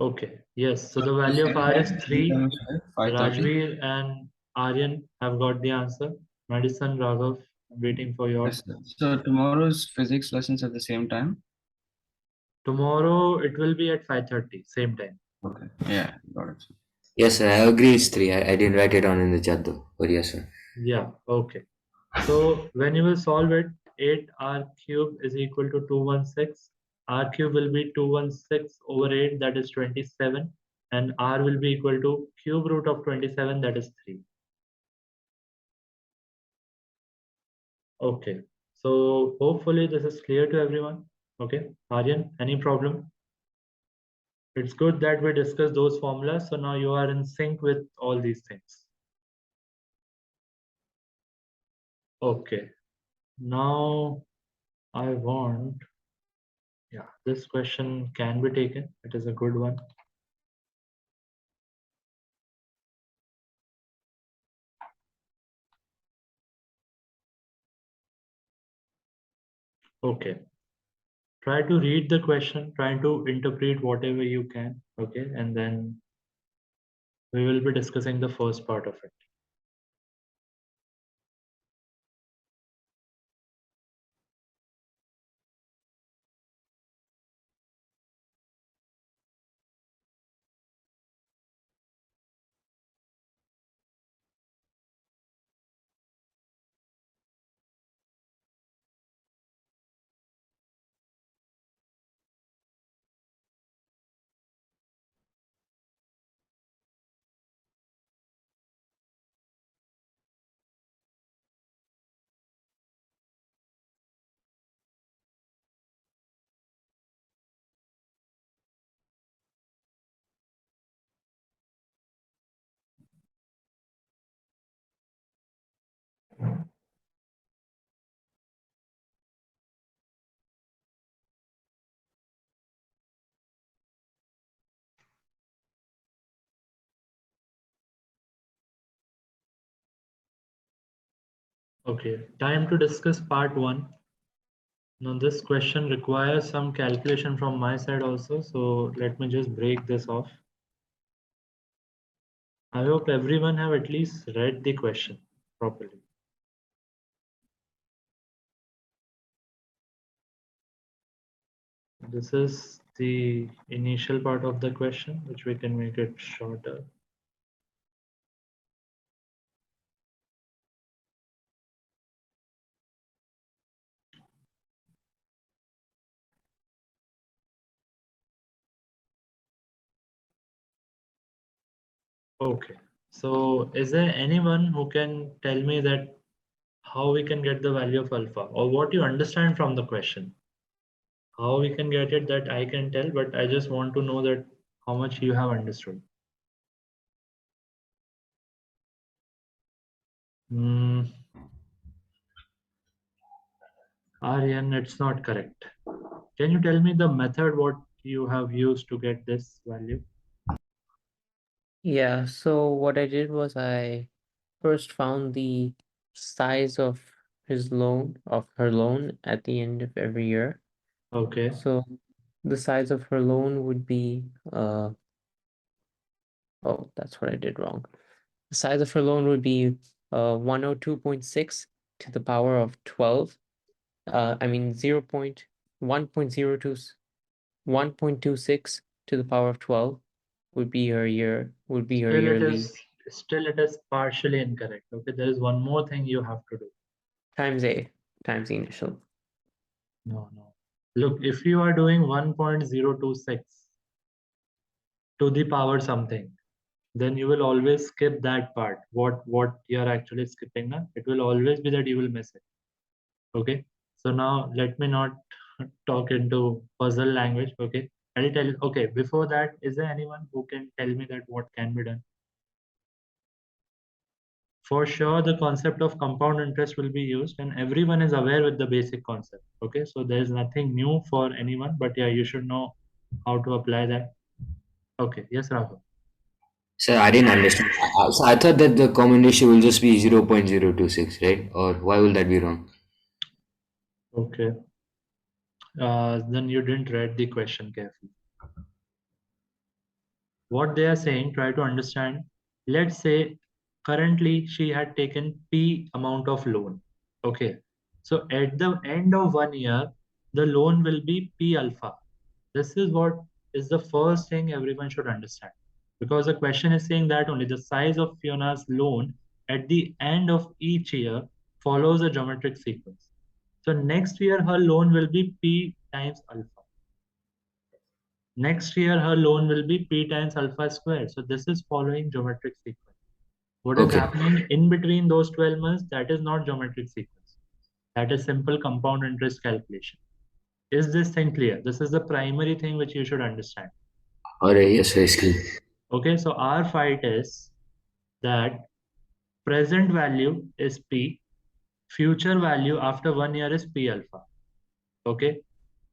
Okay. Yes. So So the the value of same R is time, same 3. time is 5:30. Rajveer and Aryan have got the answer. Madison, Raghav, I'm waiting for yours. Yes, sir. So tomorrow's physics lessons at the same time. Tomorrow it will be at 5:30, same time. Okay. Yeah, got it. Yes, sir. I agree. It's 3. I didn't write it down in the chat though. But yes, sir. Yeah. Okay. So when you will solve it, 8r cube is equal to 216. R cube will be 216 over 8, that is 27. And R will be equal to cube root of 27, that is 3. Okay. So hopefully this is clear to everyone. Okay. Aryan, any problem? It's good that we discussed those formulas. So now you are in sync with all these things. Okay. Now I want, yeah, this question can be taken. It is a good one. Okay. Try to read the question, try to interpret whatever you can. Okay. And then we will be discussing the first part of it. Okay. Time to discuss part one. Now this question requires some calculation from my side also. So let me just break this off. I hope everyone have at least read the question properly. This is the initial part of the question, which we can make it shorter. Okay. So is there anyone who can tell me that how we can get the value of alpha, or what you understand from the question? How we can get it, that I can tell, but I just want to know that how much you have understood. Hmm. Aryan, it's not correct. Can you tell me the method what you have used to get this value? Yeah, so what I did was I first found the size of her loan at the end of every year. Okay. So the size of her loan would be oh, that's what I did wrong. The size of her loan would be 102.6 to the power of 12. I mean 1.26 to the power of 12 would be her Still it yearly is still it is partially incorrect. Okay, there is one more thing you have to do. times the initial. No. Look, if you are doing 1.026 to the power something, then you will always skip that part. What you're actually skipping now, it will always be that you will miss it. Okay. So now let me not talk into puzzle language. Okay. I'll tell you. Okay. Before that, is there anyone who can tell me that what can be done? For sure, the concept of compound interest will be used, and everyone is aware with the basic concept. Okay. So there's nothing new for anyone, but yeah, you should know how to apply that. Okay. Yes, Rahul. Sir, I didn't understand. So I thought that the common ratio will just be 0.026, right? Or why will that be wrong? Okay. Then you didn't read the question carefully. What they are saying, try to understand. Let's say currently she had taken P amount of loan. Okay. So at the end of 1 year, the loan will be P alpha. This is what is the first thing everyone should understand. Because the question is saying that only the size of Fiona's loan at the end of each year follows a geometric sequence. So next year her loan will be P times alpha. Next year her loan will be P times alpha squared. So this is following geometric sequence. What is Okay. happening in between those 12 months, that is not geometric sequence. That is simple compound interest calculation. Is this thing clear? This is the primary thing which you should understand. Alright, yes, it's clear. Okay, so our fight is that present value is P, future value after 1 year is P alpha. Okay,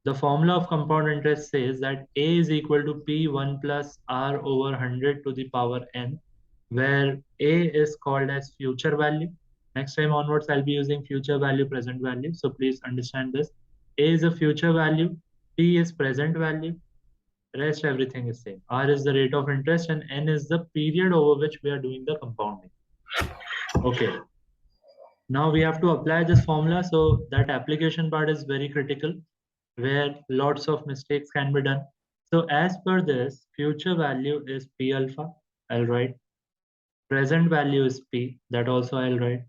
the formula of compound interest says that A is equal to P1 plus R over 100 to the power n, where A is called as future value. Next time onwards, I'll be using future value, present value. So please understand this. A is a future value, P is present value, rest everything is same. R is the rate of interest and n is the period over which we are doing the compounding. Okay. Now we have to apply this formula. So that application part is very critical where lots of mistakes can be done. So as per this, future value is P alpha, I'll write. Present value is P, that also I'll write.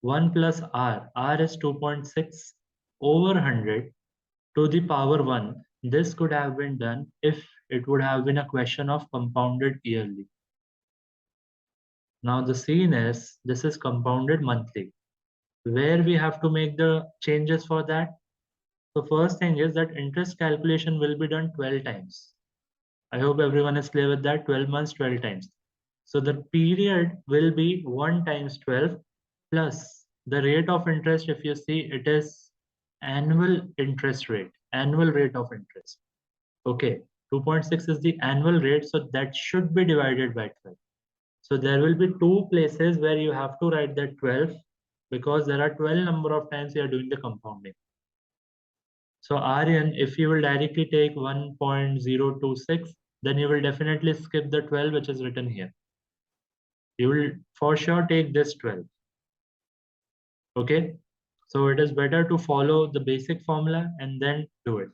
1 plus R is 2.6 over 100 to the power 1. This could have been done if it would have been a question of compounded yearly. Now the scene is, this is compounded monthly. Where we have to make the changes for that? The first thing is that interest calculation will be done 12 times. I hope everyone is clear with that. 12 months, 12 times. So the period will be 1 times 12 plus the rate of interest. If you see, it is annual interest rate, annual rate of interest. Okay, 2.6 is the annual rate. So that should be divided by 12. So there will be two places where you have to write that 12 because there are 12 number of times you are doing the compounding. So Aryan, if you will directly take 1.026, then you will definitely skip the 12 which is written here. You will for sure take this 12. Okay, so it is better to follow the basic formula and then do it.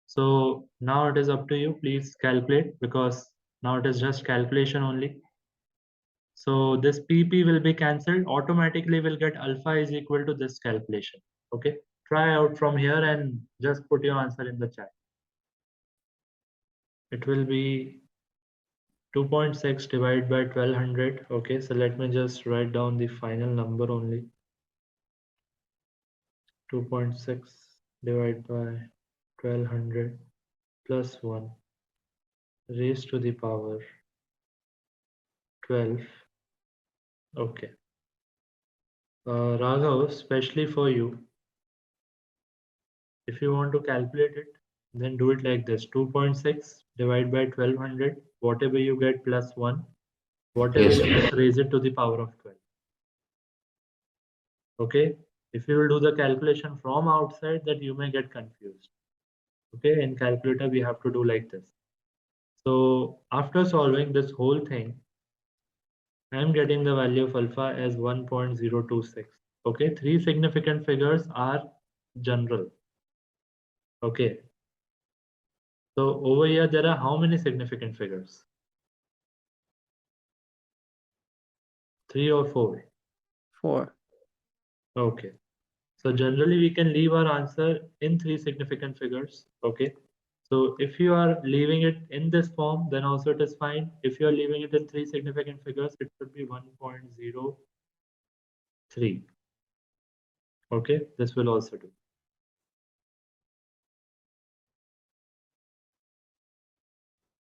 So now it is up to you. Please calculate because now it is just calculation only. So this PP will be cancelled. Automatically we'll get alpha is equal to this calculation. Okay, try out from here and just put your answer in the chat. It will be 2.6 divided by 1200. Okay, so let me just write down the final number only. 2.6 divided by 1200 plus 1 raised to the power 12. Okay. Raghav, especially for you, if you want to calculate it, then do it like this. 2.6 divided by 1200. Whatever you get plus 1. Whatever Yes. you get, raise it to the power of 12. Okay. If you will do the calculation from outside, that you may get confused. Okay, in calculator we have to do like this. So after solving this whole thing, I am getting the value of alpha as 1.026. Okay, three significant figures are general. Okay, so over here there are how many significant figures? 3 or 4? 4. Okay, so generally we can leave our answer in 3 significant figures. Okay, so if you are leaving it in this form, then also it is fine. If you are leaving it in 3 significant figures, it should be 1.03. Okay, this will also do.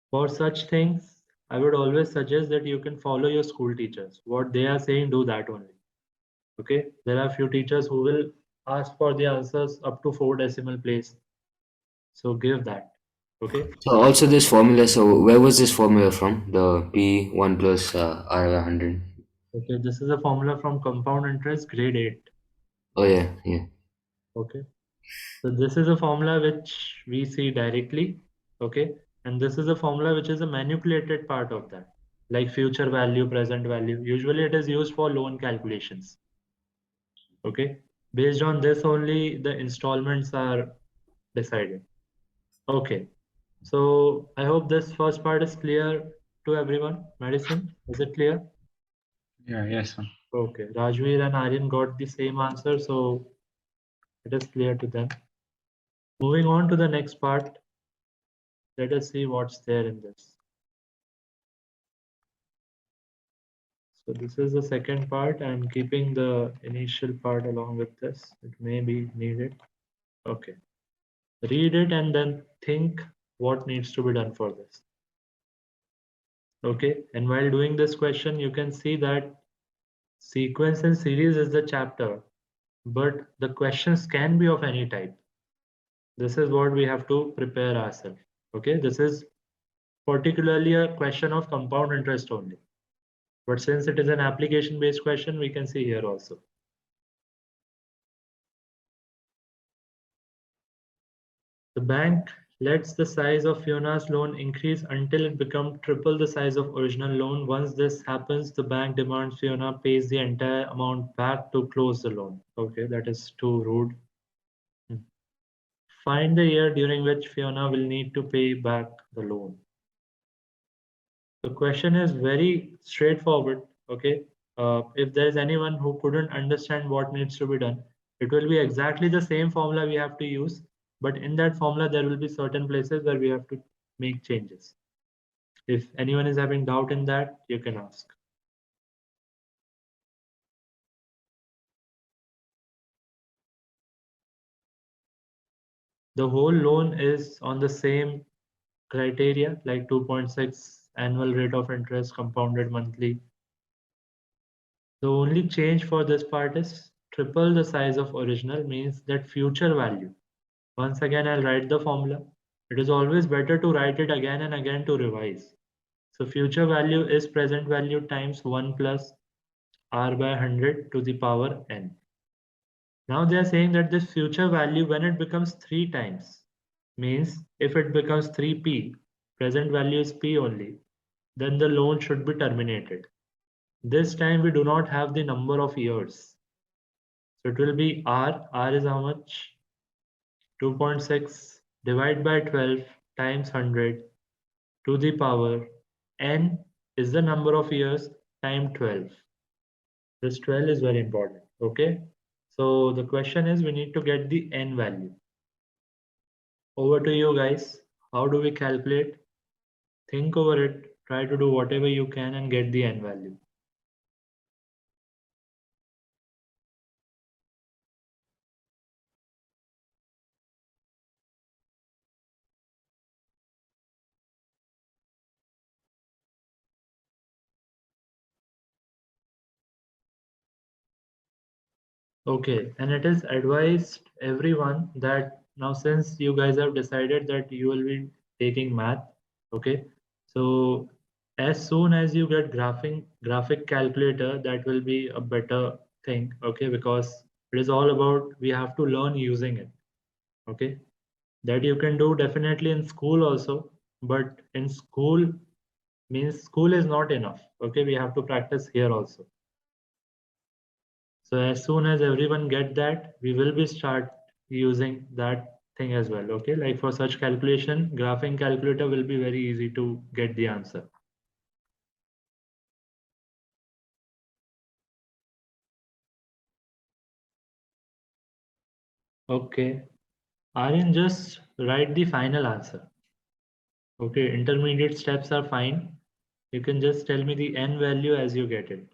For such things, I would always suggest that you can follow your school teachers. What they are saying, do that only. Okay, there are few teachers who will ask for the answers up to 4 decimal place. So give that. Okay. So also this formula, so where was this formula from? The P1 plus R100. Okay, this is a formula from compound interest grade 8. Oh yeah, yeah. Okay. So this is a formula which we see directly. Okay. And this is a formula which is a manipulated part of that, like future value, present value. Usually it is used for loan calculations. Okay. Based on this only the installments are decided. Okay. So I hope this first part is clear to everyone. Medicine, is it clear? Yeah, yes, man. Okay. Rajveer and Aryan got the same answer, so it is clear to them. Moving on to the next part, let us see what's there in this. So this is the second part. I'm keeping the initial part along with this. It may be needed. Okay. Read it and then think what needs to be done for this. Okay. And while doing this question, you can see that sequence and series is the chapter, but the questions can be of any type. This is what we have to prepare ourselves. Okay. This is particularly a question of compound interest only. But since it is an application based question, we can see here also. The bank lets the size of Fiona's loan increase until it becomes triple the size of original loan. Once this happens, the bank demands Fiona pays the entire amount back to close the loan. Okay, that is too rude. Find the year during which Fiona will need to pay back the loan. The question is very straightforward. Okay, if there is anyone who couldn't understand what needs to be done, it will be exactly the same formula we have to use, but in that formula there will be certain places where we have to make changes. If anyone is having doubt in that, you can ask. The whole loan is on the same criteria, like 2.6 annual rate of interest compounded monthly. The only change for this part is triple the size of original means that future value. Once again, I'll write the formula. It is always better to write it again and again to revise. So future value is present value times 1 plus r by 100 to the power n. Now they are saying that this future value, when it becomes 3 times, means if it becomes 3p, present value is p only, then the loan should be terminated. This time we do not have the number of years. So it will be r is how much? 2.6 divided by 12 times 100 to the power n is the number of years times 12. This 12 is very important. Okay. So the question is we need to get the n value. Over to you guys. How do we calculate? Think over it. Try to do whatever you can and get the n value. Okay, and it is advised everyone that now since you guys have decided that you will be taking math, okay, so as soon as you get graphic calculator, that will be a better thing, okay, because it is all about we have to learn using it, okay, that you can do definitely in school also, but in school means school is not enough, okay, we have to practice here also. So as soon as everyone get that, we will be start using that thing as well. Okay, like for such calculation, graphing calculator will be very easy to get the answer. Okay, Aryan, just write the final answer. Okay, intermediate steps are fine. You can just tell me the n value as you get it.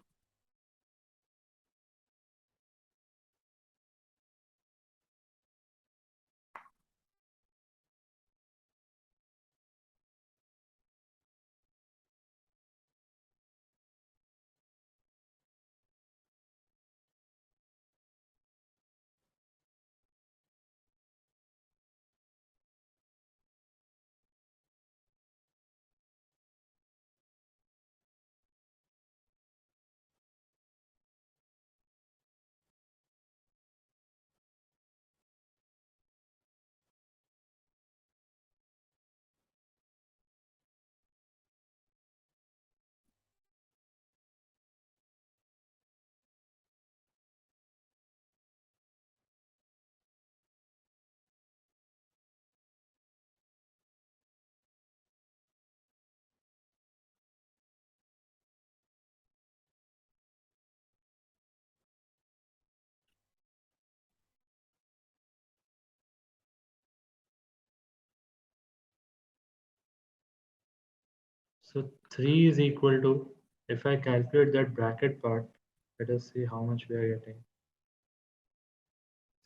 So 3 is equal to, if I calculate that bracket part, let us see how much we are getting.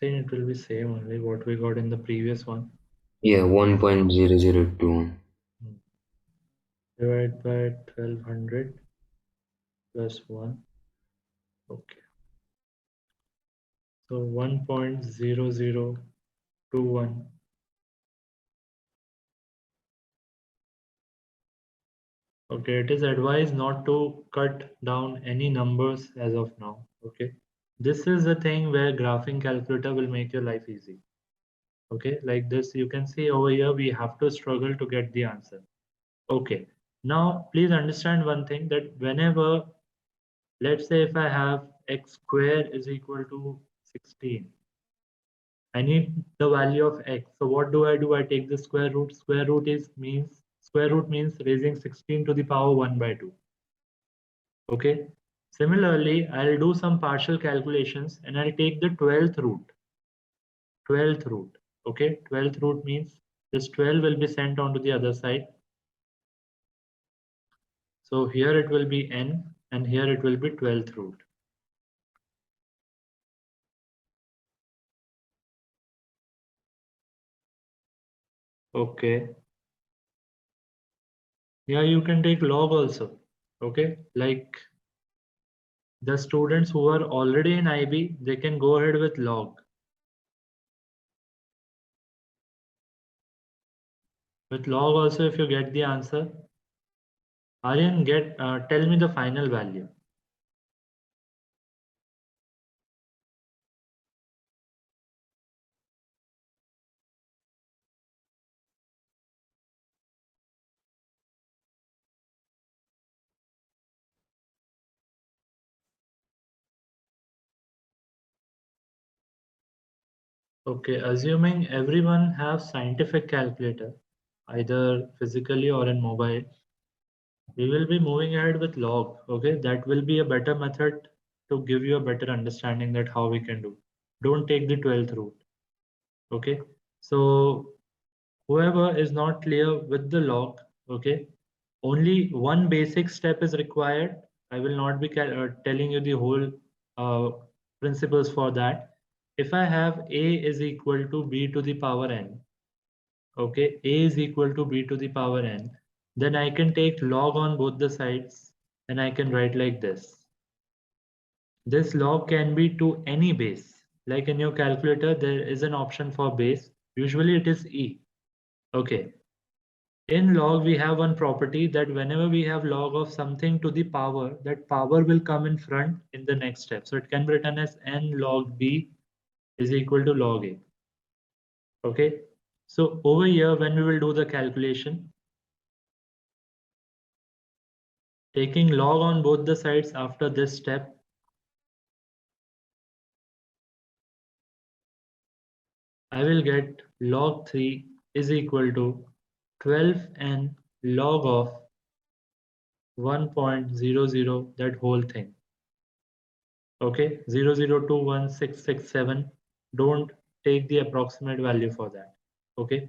Then it will be same only what we got in the previous one. Yeah, 1.0021. Divide by 1200 plus 1. Okay. So 1.0021. Okay, it is advised not to cut down any numbers as of now. Okay. This is the thing where graphing calculator will make your life easy. Okay, like this, you can see over here, we have to struggle to get the answer. Okay, now please understand one thing, that whenever, let's say if I have x square is equal to 16, I need the value of x. So what do? I take the square root. Square root means raising 16 to the power 1 by 2. Okay. Similarly, I'll do some partial calculations and I'll take the 12th root. 12th root. Okay. 12th root means this 12 will be sent onto the other side. So here it will be n and here it will be 12th root. Okay. Yeah, you can take log also. Okay. Like the students who are already in IB, they can go ahead with log. With log also, if you get the answer, Aryan, tell me the final value. Okay, assuming everyone has scientific calculator, either physically or in mobile, we will be moving ahead with log. Okay, that will be a better method to give you a better understanding that how we can do. Don't take the 12th root. Okay, so whoever is not clear with the log, okay, only one basic step is required. I will not be telling you the whole uh, principles for that. If I have a is equal to b to the power n, okay, a is equal to b to the power n, then I can take log on both the sides and I can write like this. This log can be to any base. Like in your calculator, there is an option for base. Usually it is e. Okay. In log, we have one property that whenever we have log of something to the power, that power will come in front in the next step. So it can be written as n log b is equal to log a. Okay. So over here, when we will do the calculation, taking log on both the sides after this step, I will get log 3 is equal to 12n log of 1.00, that whole thing. Okay, 0.0216667. Don't take the approximate value for that. Okay,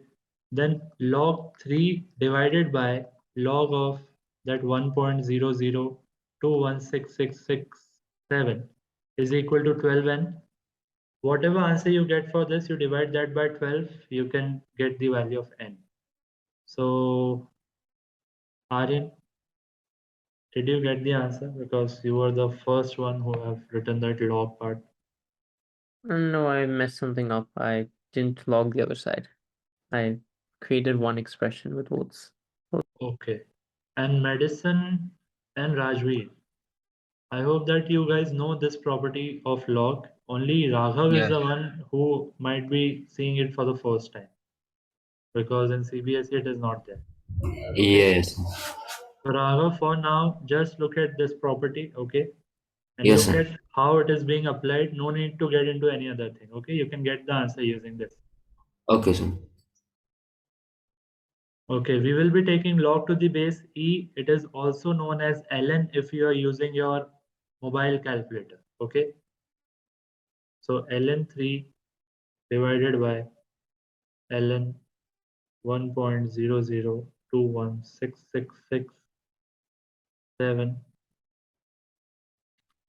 then log 3 divided by log of that 1.00216667 is equal to 12n. Whatever answer you get for this, you divide that by 12, you can get the value of n. So, Aryan, did you get the answer? Because you were the first one who have written that log part. No, I messed something up. I didn't log the other side. I created one expression with votes. Okay. And medicine and Rajveer, I hope that you guys know this property of log. Only Raghav is Yeah. the one who might be seeing it for the first time because in CBSE it is not there. Okay. Yes. So Raghav, for now, just look at this property, okay, and Yes, look sir. at how it is being applied. No need to get into any other thing. Okay, you can get the answer using this. Okay, sir. Okay, we will be taking log to the base e. It is also known as ln if you are using your mobile calculator. Okay, so ln 3 divided by ln 1.00216667 7.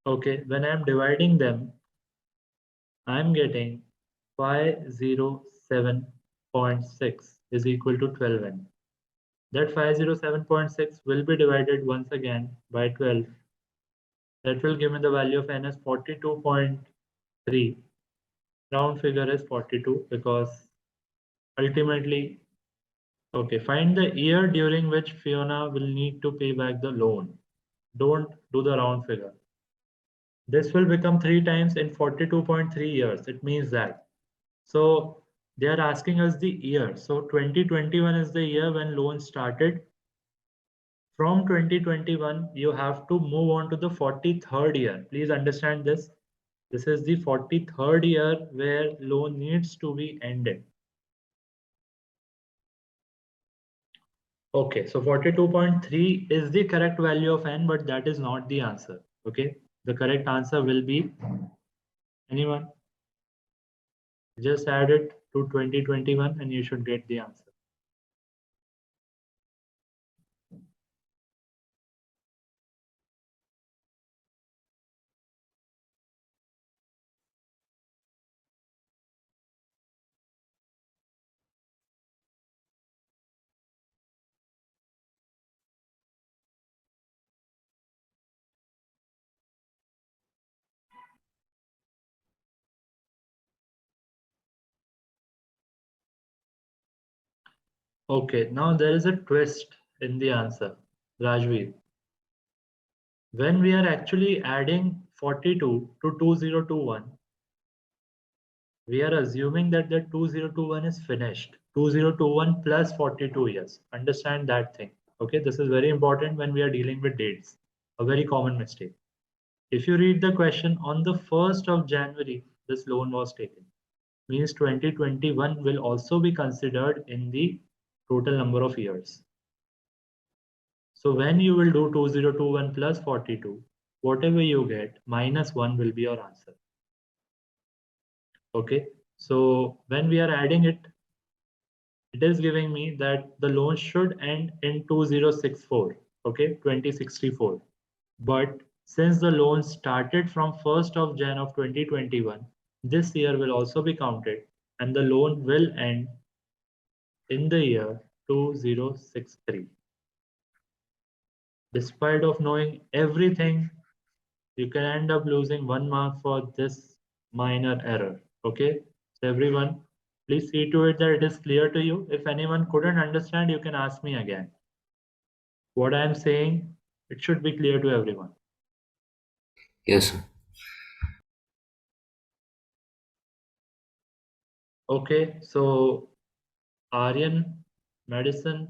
Okay, when I'm dividing them, I'm getting 507.6 is equal to 12n. That 507.6 will be divided once again by 12. That will give me the value of n as 42.3. Round figure is 42 because ultimately, okay, find the year during which Fiona will need to pay back the loan. Don't do the round figure. This will become 3 times in 42.3 years. It means that. So they are asking us the year. So 2021 is the year when loan started. From 2021, you have to move on to the 43rd year. Please understand this. This is the 43rd year where loan needs to be ended. Okay, so 42.3 is the correct value of n, but that is not the answer. Okay, the correct answer will be, anyone? Just add it to 2021 and you should get the answer. Okay, now there is a twist in the answer, Rajveer. When we are actually adding 42 to 2021, we are assuming that the 2021 is finished. 2021 plus 42 years. Understand that thing. Okay, this is very important when we are dealing with dates. A very common mistake. If you read the question on the 1st of January, this loan was taken. Means 2021 will also be considered in the total number of years. So when you will do 2021 plus 42, whatever you get, minus 1 will be your answer. Okay, so when we are adding it, it is giving me that the loan should end in 2064, okay, 2064. But since the loan started from 1st of Jan of 2021, this year will also be counted and the loan will end in the year 2063. Despite of knowing everything, you can end up losing 1 mark for this minor error. Okay, so everyone, please see to it that it is clear to you. If anyone couldn't understand, you can ask me again. What I am saying, it should be clear to everyone. Yes, sir. Okay, so Aryan, Madison,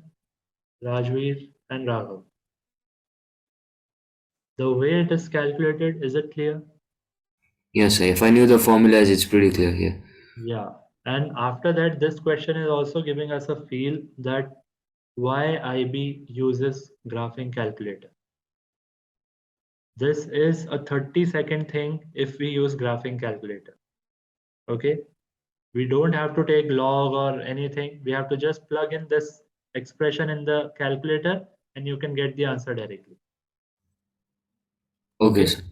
Rajveer, and Raghav. The way it is calculated, is it clear? Yes, sir. If I knew the formulas, it's pretty clear here. Yeah. And after that, this question is also giving us a feel that why IB uses graphing calculator. This is a 30-second thing if we use graphing calculator. Okay. We don't have to take log or anything. We have to just plug in this expression in the calculator and you can get the answer directly. Okay, Okay. sir.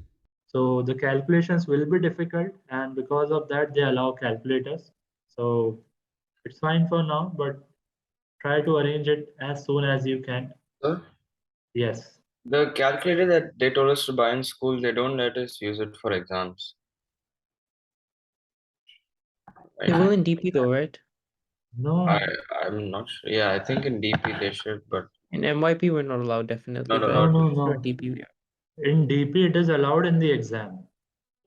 So the calculations will be difficult and because of that they allow calculators. So it's fine for now, but try to arrange it as soon as you can. Sir, Yes. the calculator that they told us to buy in school, they don't let us use it for exams. They Right? will in DP though, right? I No, I'm not sure. Yeah, I think in DP they should, but In MYP we're not allowed definitely, not but no, allowed. no, I'm sure no. DP we are. In DP, it is allowed in the exam.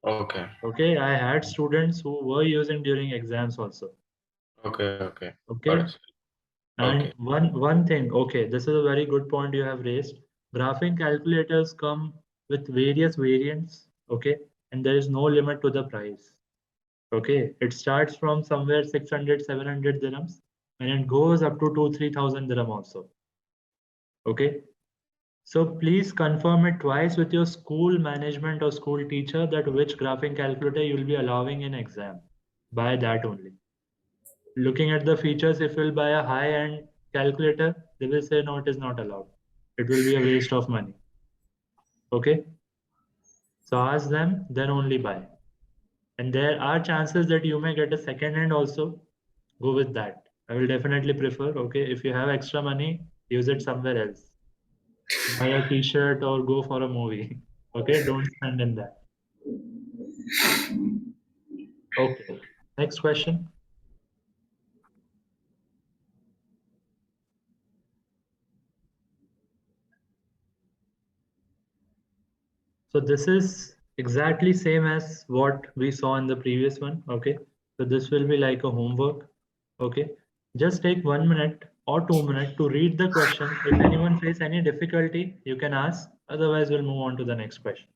Okay, Okay, I had students who were using during exams also. okay. Got Okay, it. and Okay. one thing. Okay, this is a very good point you have raised. Graphing calculators come with various variants. Okay, and there is no limit to the price. Okay, it starts from somewhere 600, 700 dirhams, and it goes up to 2, 3,000 dirham also. Okay, so please confirm it twice with your school management or school teacher that which graphing calculator you will be allowing in exam. Buy that only. Looking at the features, if you'll buy a high-end calculator, they will say no, it is not allowed. It will be a waste of money. Okay, so ask them, then only buy. And there are chances that you may get a second hand also. Go with that. I will definitely prefer. Okay, if you have extra money, use it somewhere else. Buy a t-shirt or go for a movie. Okay, don't spend in that. Okay, next question. So this is exactly same as what we saw in the previous one. Okay, so this will be like a homework. Okay, just take 1 minute or 2 minutes to read the question. If anyone face any difficulty, you can ask. Otherwise, we'll move on to the next question.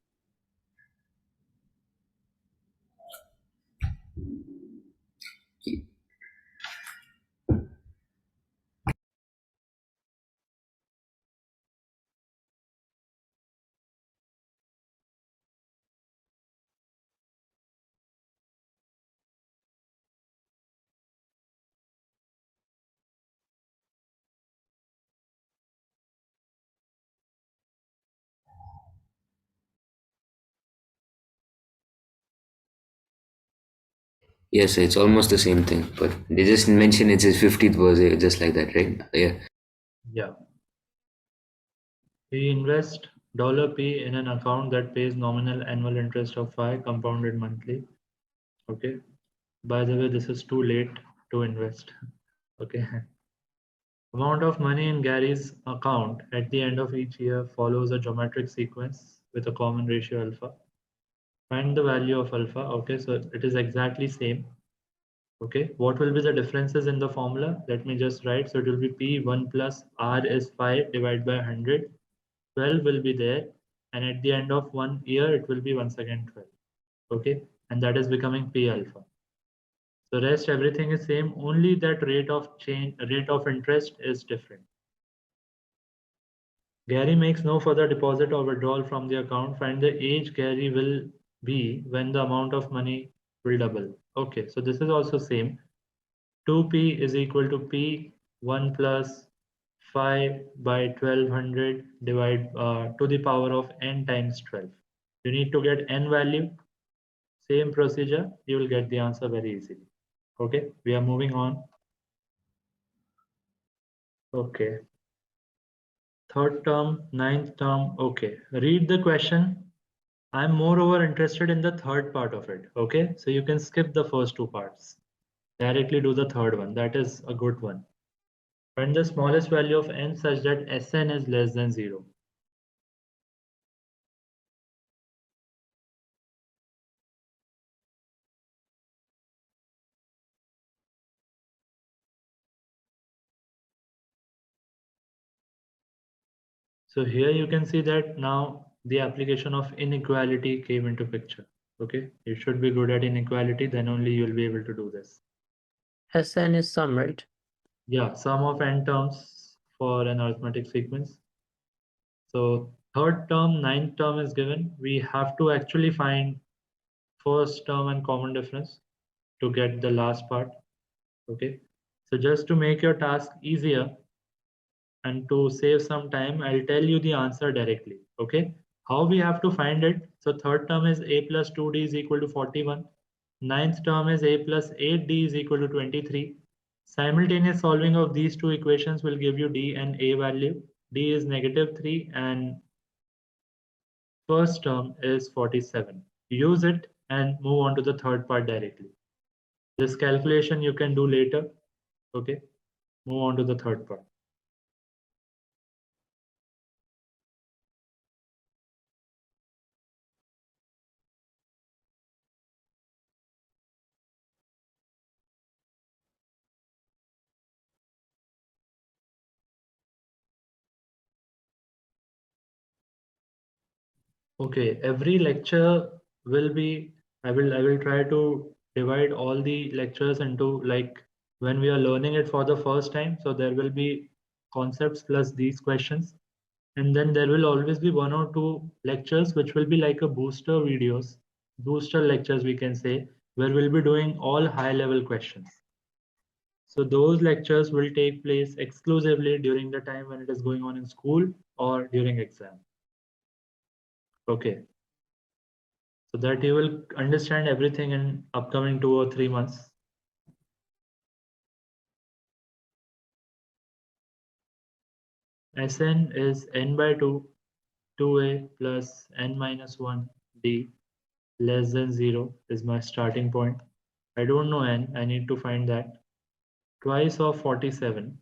Yes, it's almost the same thing, but they just mention it's his 50th birthday, just like that, right? Yeah. Yeah, we invest $P in an account that pays nominal annual interest of 5 compounded monthly. Okay. By the way, this is too late to invest. Okay. Amount of money in Gary's account at the end of each year follows a geometric sequence with a common ratio alpha. Find the value of alpha. Okay, so it is exactly same. Okay, what will be the differences in the formula? Let me just write. So it will be P1 plus R is 5 divided by 100. 12 will be there. And at the end of 1 year, it will be once again 12. Okay, and that is becoming P alpha. So rest everything is same. Only that rate of interest is different. Gary makes no further deposit or withdrawal from the account. Find the age Gary will be when the amount of money will double. Okay, so this is also same. 2p is equal to p1 plus 5 by 1200 divide to the power of n times 12. You need to get n value. Same procedure, you will get the answer very easily. Okay, we are moving on. Okay. Third term, ninth term. Okay. Read the question. I'm moreover interested in the third part of it. Okay. So you can skip the first two parts. Directly do the third one. That is a good one. Find the smallest value of n such that Sn is less than 0. So here you can see that now the application of inequality came into picture. Okay. You should be good at inequality. Then only you will be able to do this. Sn is sum, right? Yeah, sum of n terms for an arithmetic sequence. So third term, ninth term is given. We have to actually find first term and common difference to get the last part. Okay. So just to make your task easier and to save some time, I'll tell you the answer directly. Okay. How we have to find it? So third term is a plus 2d is equal to 41. Ninth term is a plus 8d is equal to 23. Simultaneous solving of these two equations will give you d and a value. D is -3 and first term is 47. Use it and move on to the third part directly. This calculation you can do later. Okay, move on to the third part. Okay, every lecture will be, I will try to divide all the lectures into like when we are learning it for the first time. So there will be concepts plus these questions. And then there will always be one or two lectures which will be like a booster videos, booster lectures we can say, where we'll be doing all high level questions. So those lectures will take place exclusively during the time when it is going on in school or during exam. Okay, so that you will understand everything in upcoming 2 or 3 months. Sn is n by 2, 2a plus n minus 1 d less than 0 is my starting point. I don't know n, I need to find that. Twice of 47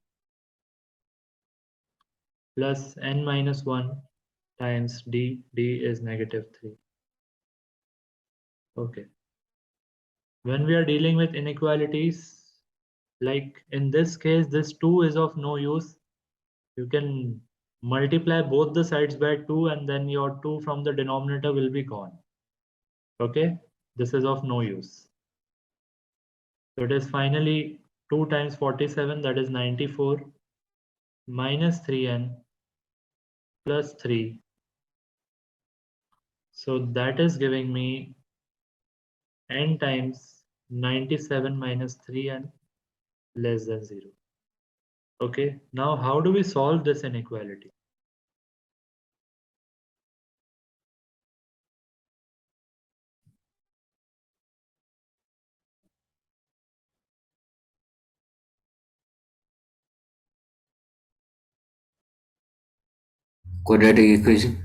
plus n minus 1 times d, d is negative 3. Okay. When we are dealing with inequalities, like in this case, this 2 is of no use. You can multiply both the sides by 2 and then your 2 from the denominator will be gone. Okay, this is of no use. So it is finally 2 times 47, that is 94, minus 3n plus 3. So that is giving me n times 97 minus 3n less than 0. Okay, now how do we solve this inequality? Quadratic equation.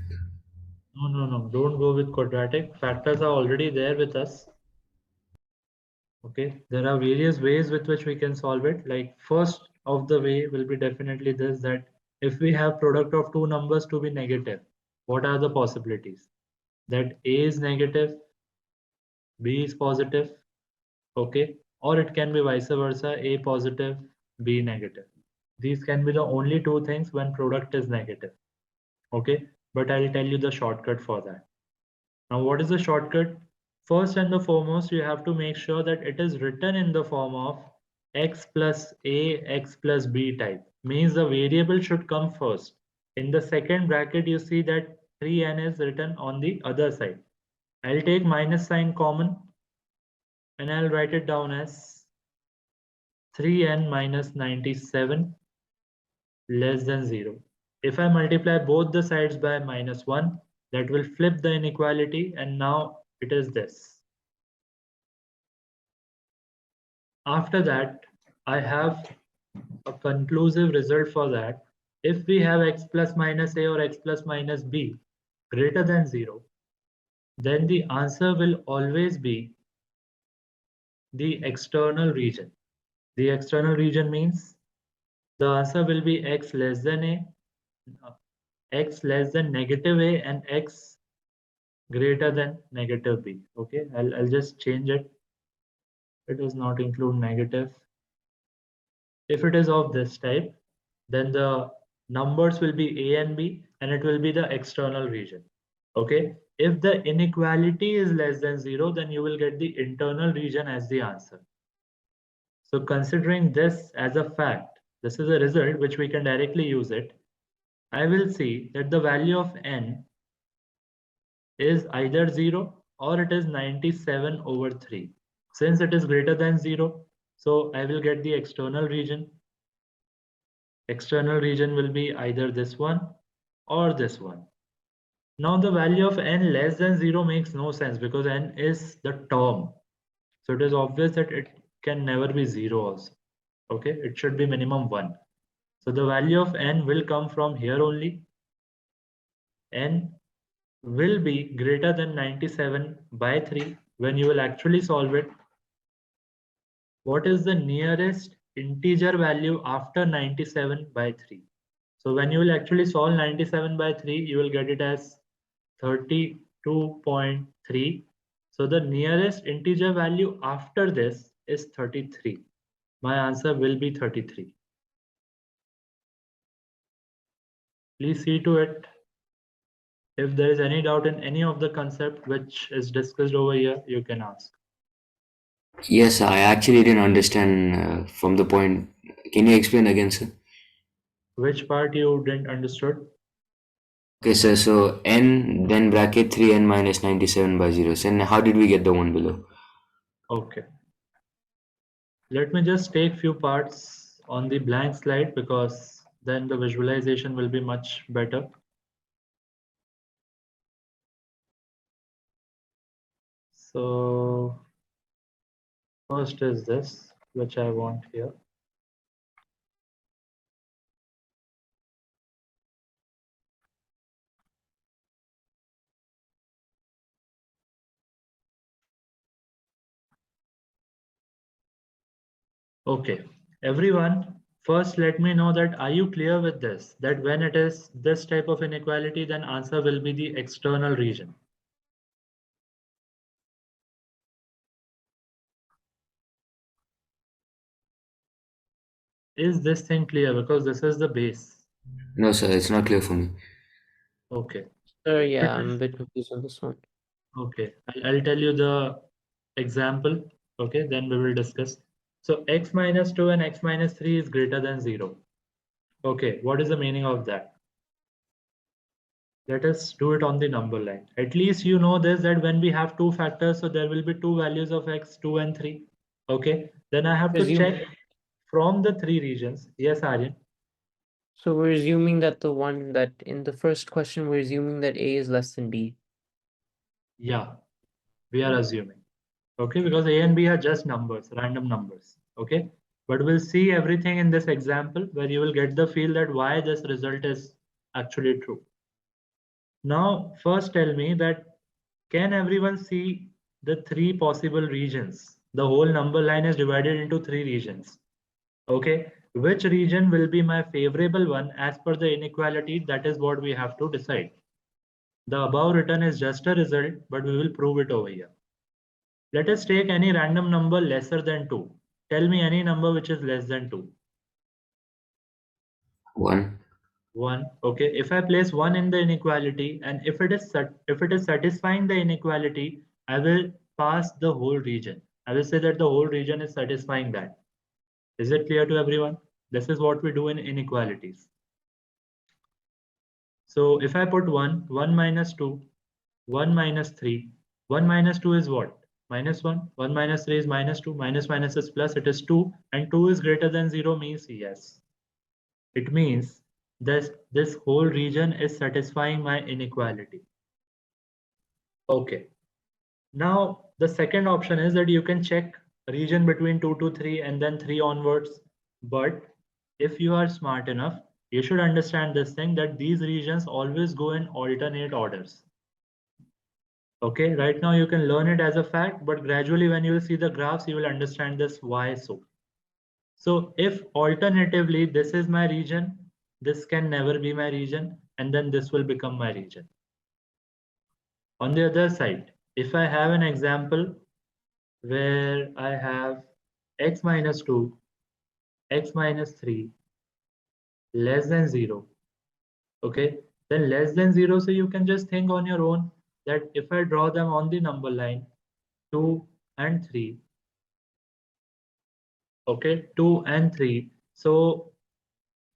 No, don't go with quadratic. Factors are already there with us. Okay, there are various ways with which we can solve it. Like first of the way will be definitely this, that if we have product of two numbers to be negative, what are the possibilities? That A is negative, B is positive, okay? Or it can be vice versa, A positive, B negative. These can be the only two things when product is negative, okay? But I'll tell you the shortcut for that. Now, what is the shortcut? First and the foremost, you have to make sure that it is written in the form of x plus a, x plus b type. Means the variable should come first. In the second bracket, you see that 3n is written on the other side. I'll take minus sign common and I'll write it down as 3n minus 97 less than 0. If I multiply both the sides by minus 1, that will flip the inequality and now it is this. After that, I have a conclusive result for that. If we have x plus minus a or x plus minus b greater than 0, then the answer will always be the external region. The external region means the answer will be x less than a, x less than negative a, and x greater than negative b. Okay, I'll just change it. It does not include negative. If it is of this type, then the numbers will be a and b and it will be the external region. Okay, if the inequality is less than 0, then you will get the internal region as the answer. So considering this as a fact, this is a result which we can directly use it. I will see that the value of n is either 0 or it is 97 over 3. Since it is greater than 0, so I will get the external region. External region will be either this one or this one. Now the value of n less than 0 makes no sense because n is the term. So it is obvious that it can never be 0 also. Okay, it should be minimum 1. So the value of n will come from here only. N will be greater than 97 by 3 when you will actually solve it. What is the nearest integer value after 97 by 3? So when you will actually solve 97 by 3, you will get it as 32.3. So the nearest integer value after this is 33. My answer will be 33. Please see to it. If there is any doubt in any of the concept which is discussed over here, you can ask. Yes, I actually didn't understand from the point. Can you explain again, sir? Which part you didn't understood? Okay, sir. So n then bracket 3n minus 97 by 0. So how did we get the one below? Okay. Let me just take few parts on the blank slide because then the visualization will be much better. So first is this, which I want here. Okay, everyone, first let me know that are you clear with this? That when it is this type of inequality, then answer will be the external region. Is this thing clear? Because this is the base. No, sir, it's not clear for me. Okay. Sir, If yeah, it I'm is a bit confused on this one. okay, I'll tell you the example. Okay, then we will discuss. So x minus 2 and x minus 3 is greater than 0. Okay, what is the meaning of that? Let us do it on the number line. At least you know this, that when we have two factors, so there will be two values of x, 2 and 3. Okay, then I have to Assume, check from the three regions. Yes, Aryan. so we're assuming that the one that in the first question, we're assuming that A is less than B. Yeah, we are assuming. Okay, because A and B are just numbers, random numbers. Okay, but we'll see everything in this example where you will get the feel that why this result is actually true. Now, first tell me that can everyone see the three possible regions? The whole number line is divided into three regions. Okay, which region will be my favorable one as per the inequality? That is what we have to decide. The above written is just a result, but we will prove it over here. Let us take any random number lesser than 2. Tell me any number which is less than 2. 1. 1. Okay. If I place 1 in the inequality and if it is satisfying the inequality, I will pass the whole region. I will say that the whole region is satisfying that. Is it clear to everyone? This is what we do in inequalities. So if I put 1, 1 minus 2, 1 minus 3, 1 minus 2 is what? Minus 1, 1 minus 3 is minus 2, minus minus is plus, it is 2, and 2 is greater than 0 means yes. It means this whole region is satisfying my inequality. Okay. Now, the second option is that you can check region between 2 to 3 and then 3 onwards. But if you are smart enough, you should understand this thing that these regions always go in alternate orders. Okay, right now you can learn it as a fact, but gradually when you will see the graphs, you will understand this why so. So if alternatively this is my region, this can never be my region, and then this will become my region. On the other side, if I have an example where I have x minus 2, x minus 3 less than 0, okay, then less than 0, so you can just think on your own that if I draw them on the number line 2 and 3, okay, 2 and 3, so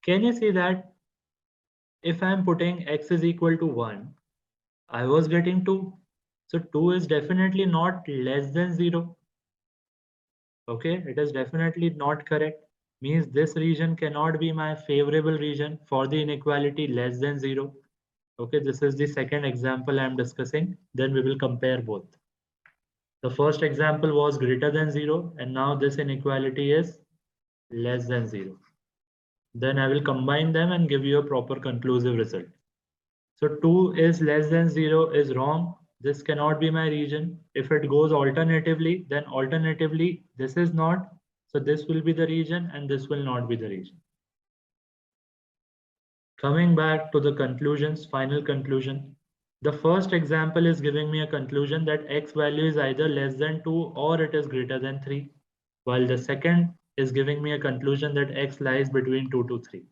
can you see that if I'm putting x is equal to 1, I was getting 2. So 2 is definitely not less than 0. Okay, it is definitely not correct. Means this region cannot be my favorable region for the inequality less than 0. Okay, this is the second example I am discussing. Then we will compare both. The first example was greater than 0 and now this inequality is less than 0. Then I will combine them and give you a proper conclusive result. So 2 is less than 0 is wrong. This cannot be my region. If it goes alternatively, then alternatively this is not. So this will be the region and this will not be the region. Coming back to the conclusions, final conclusion. The first example is giving me a conclusion that x value is either less than 2 or it is greater than 3. While the second is giving me a conclusion that x lies between 2 to 3.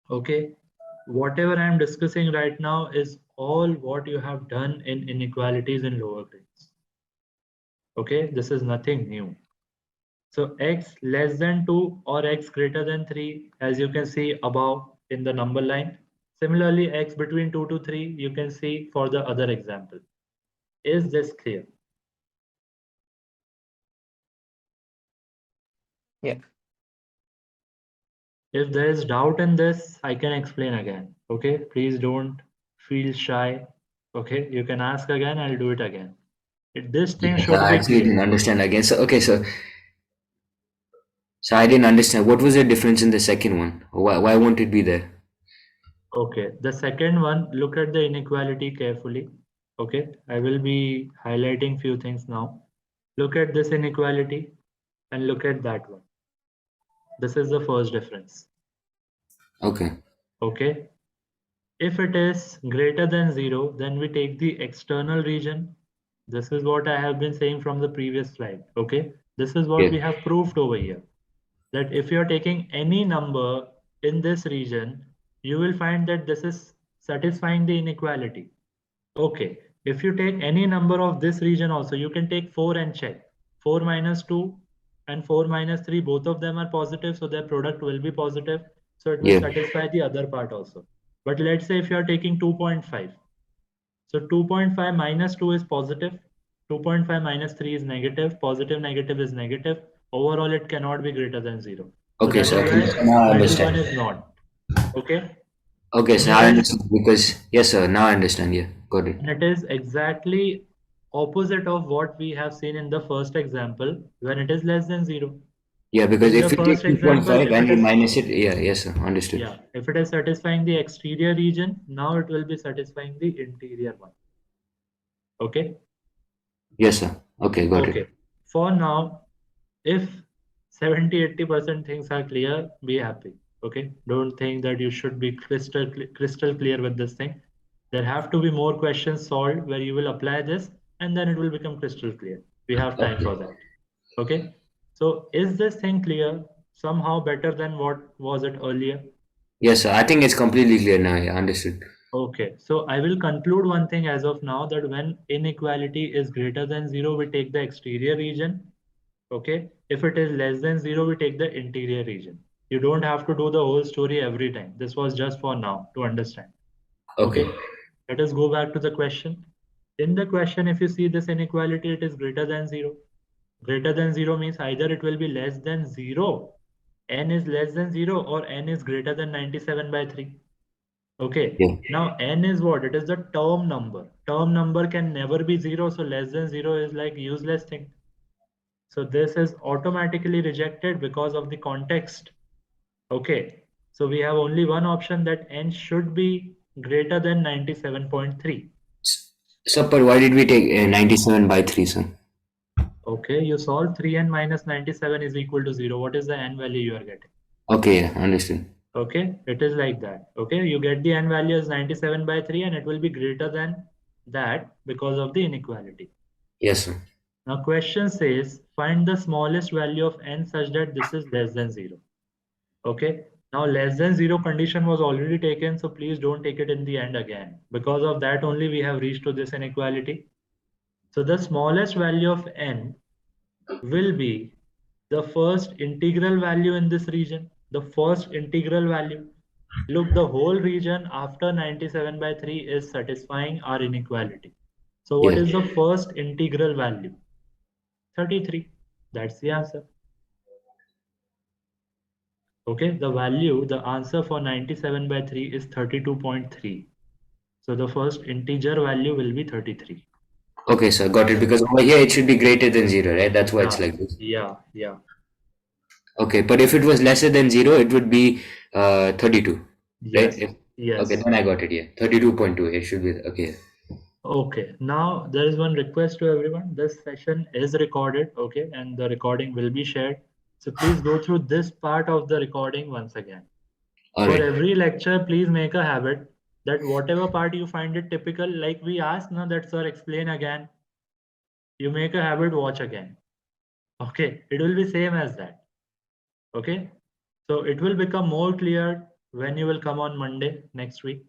Okay, whatever I am discussing right now is all what you have done in inequalities in lower grades. Okay, this is nothing new. So x less than 2 or x greater than 3, as you can see above in the number line. Similarly, x between 2 to 3, you can see for the other example. Is this clear? Yeah. If there is doubt in this, I can explain again. Okay, please don't feel shy. Okay, you can ask again, I'll do it again. This thing Yeah, should I be actually clear. didn't understand again. So okay, so I didn't understand what was the difference in the second one. Why won't it be there? Okay, the second one, look at the inequality carefully. Okay, I will be highlighting few things now. Look at this inequality and look at that one. This is the first difference. Okay. Okay, if it is greater than 0, then we take the external region. This is what I have been saying from the previous slide. Okay, this is what Yeah. we have proved over here. That if you're taking any number in this region, you will find that this is satisfying the inequality. Okay, if you take any number of this region also, you can take 4 and check. 4 minus 2 and 4 minus 3, both of them are positive, so their product will be positive. So it will Yeah. satisfy the other part also. But let's say if you are taking 2.5, so 2.5 minus 2 is positive, 2.5 minus 3 is negative, positive negative is negative. Overall, it cannot be greater than 0. So Okay, that so is okay, why so now I middle one understand. is not. Okay. Okay, And so it I is understand because yes, sir. Now I understand. Yeah, got it. and it is exactly opposite of what we have seen in the first example when it is less than 0. Yeah, because In if the we take first example, 2.5 if and it we is minus it, yeah, yes, sir. Understood. yeah, if it is satisfying the exterior region, now it will be satisfying the interior one. Okay. Yes, sir. Okay, got it. Okay. For now, if 70-80% things are clear, be happy. Okay. Don't think that you should be crystal clear with this thing. There have to be more questions solved where you will apply this and then it will become crystal clear. We have time Okay. for that. Okay. So is this thing clear? Somehow better than what was it earlier? Yes, sir. I think it's completely clear now. Yeah, understood. Okay, so I will conclude one thing as of now that when inequality is greater than 0, we take the exterior region. Okay, if it is less than 0, we take the interior region. You don't have to do the whole story every time. This was just for now to understand. Okay. Okay, let us go back to the question. In the question, if you see this inequality, it is greater than 0. Greater than 0 means either it will be less than 0, n is less than 0, or n is greater than 97 by 3. Okay, Yeah. now n is what? It is the term number. Term number can never be 0, so less than 0 is like useless thing. So this is automatically rejected because of the context. Okay, so we have only one option that n should be greater than 97.3. So, but why did we take 97 by 3, sir? Okay, you solve 3n minus 97 is equal to 0. What is the n value you are getting? Okay, yeah, understood. Okay, it is like that. Okay, you get the n value as 97 by 3 and it will be greater than that because of the inequality. Yes, sir. Now question says find the smallest value of n such that this is less than 0. Okay. Now less than 0 condition was already taken, so please don't take it in the end again. Because of that only we have reached to this inequality. So the smallest value of n will be the first integral value in this region. The first integral value. Look, the whole region after 97 by 3 is satisfying our inequality. So what Yeah. is the first integral value? 33. That's the answer. Okay, the answer for 97 by 3 is 32.3. So the first integer value will be 33. Okay, sir, got it. Because over here it should be greater than 0, right? That's why it's Yeah, like this. yeah. Okay, but if it was lesser than 0, it would be 32, right? Yes, Okay, yes. then I got it, yeah. 32.2, it should be, okay. Okay, now there is one request to everyone. This session is recorded, okay, and the recording will be shared. So please go through this part of the recording once again. All For right. every lecture, please make a habit that whatever part you find it typical, like we asked now that sir explain again, you make a habit, watch again. Okay, it will be same as that. Okay, so it will become more clear when you will come on Monday next week.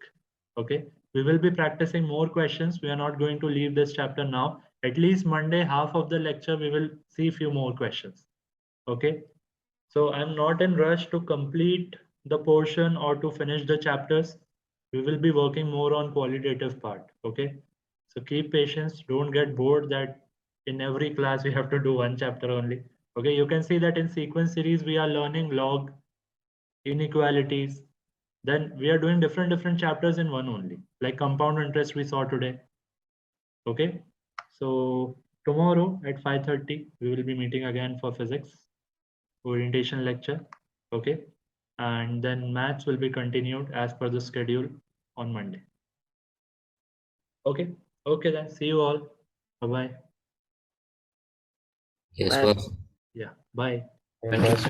Okay, we will be practicing more questions. We are not going to leave this chapter now. At least Monday, half of the lecture, we will see few more questions. Okay, so I'm not in rush to complete the portion or to finish the chapters. We will be working more on qualitative part. Okay, so keep patience. Don't get bored that in every class we have to do one chapter only. Okay, you can see that in sequence series we are learning log, inequalities. Then we are doing different chapters in one only, like compound interest we saw today. Okay, so Tomorrow at 5:30, we will be meeting again for physics orientation lecture. Okay. And then maths will be continued as per the schedule on Monday. Okay. Okay, then see you all. Bye-bye. Yes, Bye. perfect. Yeah. Bye. Yeah,